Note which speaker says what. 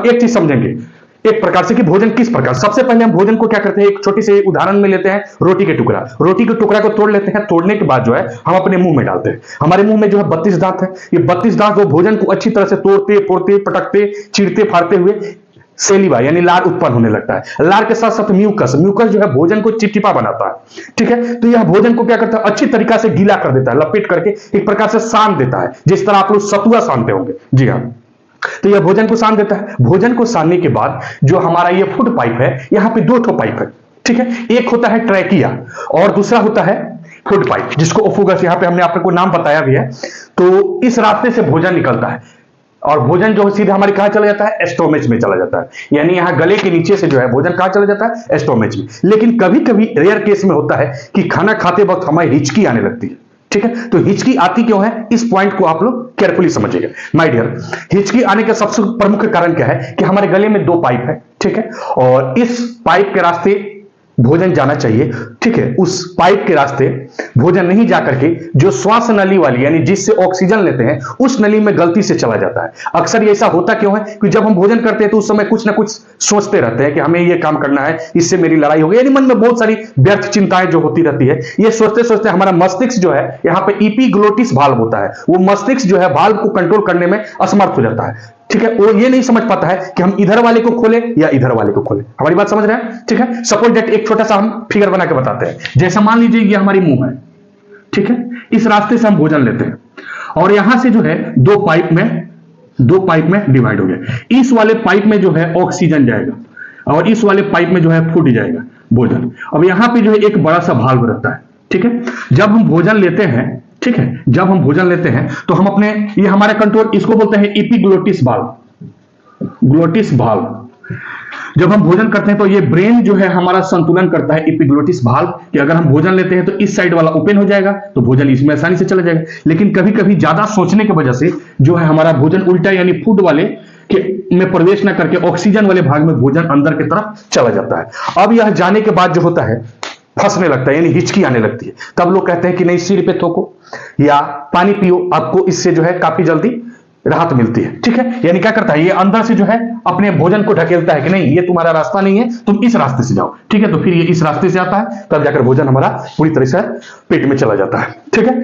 Speaker 1: एक चीज समझेंगे एक प्रकार से कि भोजन किस प्रकार। सबसे पहले हम भोजन को क्या करते हैं, एक छोटी सी उदाहरण में लेते हैं रोटी के टुकड़ा। रोटी के टुकड़ा को तोड़ लेते हैं, तोड़ने के बाद जो है हम अपने मुंह में डालते हैं। हमारे मुंह में जो है 32 दांत है। ये 32 दांत वो भोजन को अच्छी तरह से तोड़ते फोड़ते पटकते चीरते फाड़ते हुए सेलिवा यानी लार उत्पन्न होने लगता है। लार के साथ साथ म्यूकस, म्यूकस जो है भोजन को चिपचिपा बनाता है। ठीक है, तो यह भोजन को क्या करता है, अच्छी तरीका से गीला कर देता है, लपेट करके एक प्रकार से सान देता है, जिस तरह आप लोग सतुआ सानते होंगे। जी हाँ, तो यह भोजन को सान देता है। भोजन को सानने के बाद जो हमारा ये फूड पाइप है, यहां पे दो ठो पाइप है। ठीक है, एक होता है ट्रैकिया और दूसरा होता है फूड पाइप, जिसको ओफोगस यहां पे हमने आपको नाम बताया भी है। तो इस रास्ते से भोजन निकलता है और भोजन जो है सीधे हमारे कहां चला जाता है, एस्टोमेज में चला जाता है। यानी यहां गले के नीचे से जो है भोजन कहां चला जाता है, एस्टोमेज में। लेकिन कभी कभी रेयर केस में होता है कि खाना खाते वक्त हमारी हिचकी आने लगती है। ठीक है, तो हिचकी आती क्यों है, इस पॉइंट को आप लोग केयरफुली समझिएगा माय डियर। हिचकी आने का सबसे प्रमुख कारण क्या है कि हमारे गले में दो पाइप है। ठीक है, और इस पाइप के रास्ते भोजन जाना चाहिए। ठीक है, उस पाइप के रास्ते भोजन नहीं जाकर के जो श्वास नली वाली यानी जिससे ऑक्सीजन लेते हैं उस नली में गलती से चला जाता है। अक्सर ये ऐसा होता क्यों है कि जब हम भोजन करते हैं तो उस समय कुछ ना कुछ सोचते रहते हैं कि हमें ये काम करना है, इससे मेरी लड़ाई होगी, यानी मन में बहुत सारी व्यर्थ चिंताएं जो होती रहती है। ये सोचते सोचते हमारा मस्तिष्क जो है यहाँ पे इपीग्लोटिस वाल्व होता है, वो मस्तिष्क जो है वाल्व को कंट्रोल करने में असमर्थ हो जाता है। ठीक है, वो ये नहीं समझ पाता है कि हम इधर वाले को खोलें या इधर वाले को खोलें। हमारी बात समझ रहे हैं? ठीक है, सपोज दैट एक छोटा सा हम फिगर बना के बताते हैं। जैसे मान लीजिए ये हमारी मुंह है। ठीक है, इस रास्ते से हम भोजन लेते हैं और यहां से जो है दो पाइप में डिवाइड हो गया। इस वाले पाइप में जो है ऑक्सीजन जाएगा और इस वाले पाइप में जो है फूड जाएगा, भोजन। अब यहां पे जो है एक बड़ा सा भाल्व रहता है। ठीक है, जब हम भोजन लेते हैं, ठीक है, जब हम भोजन लेते हैं तो हम अपने ये हमारा कंट्रोल, इसको बोलते हैं इपीग्लोटिस वाल्व, ग्लोटिस वाल्व। जब हम भोजन करते हैं तो ये ब्रेन जो है हमारा संतुलन करता है इपीग्लोटिस वाल्व कि अगर हम भोजन लेते हैं तो इस साइड वाला ओपन हो जाएगा तो भोजन इसमें आसानी से चला जाएगा। लेकिन कभी कभी ज्यादा सोचने की वजह से जो है हमारा भोजन उल्टा यानी फूड वाले के में प्रवेश ना करके ऑक्सीजन वाले भाग में भोजन अंदर की तरफ चला जाता है। अब यह जाने के बाद जो होता है फंसने लगता है यानी हिचकी आने लगती है। तब लोग कहते हैं कि नहीं सिर पे थूको या पानी पियो, आपको इससे जो है काफी जल्दी राहत मिलती है। ठीक है, यानी क्या करता है ये अंदर से जो है अपने भोजन को ढकेलता है कि नहीं ये तुम्हारा रास्ता नहीं है, तुम इस रास्ते से जाओ। ठीक है, तो फिर ये इस रास्ते से आता है, तब जाकर भोजन हमारा पूरी तरह से पेट में चला जाता है। ठीक है।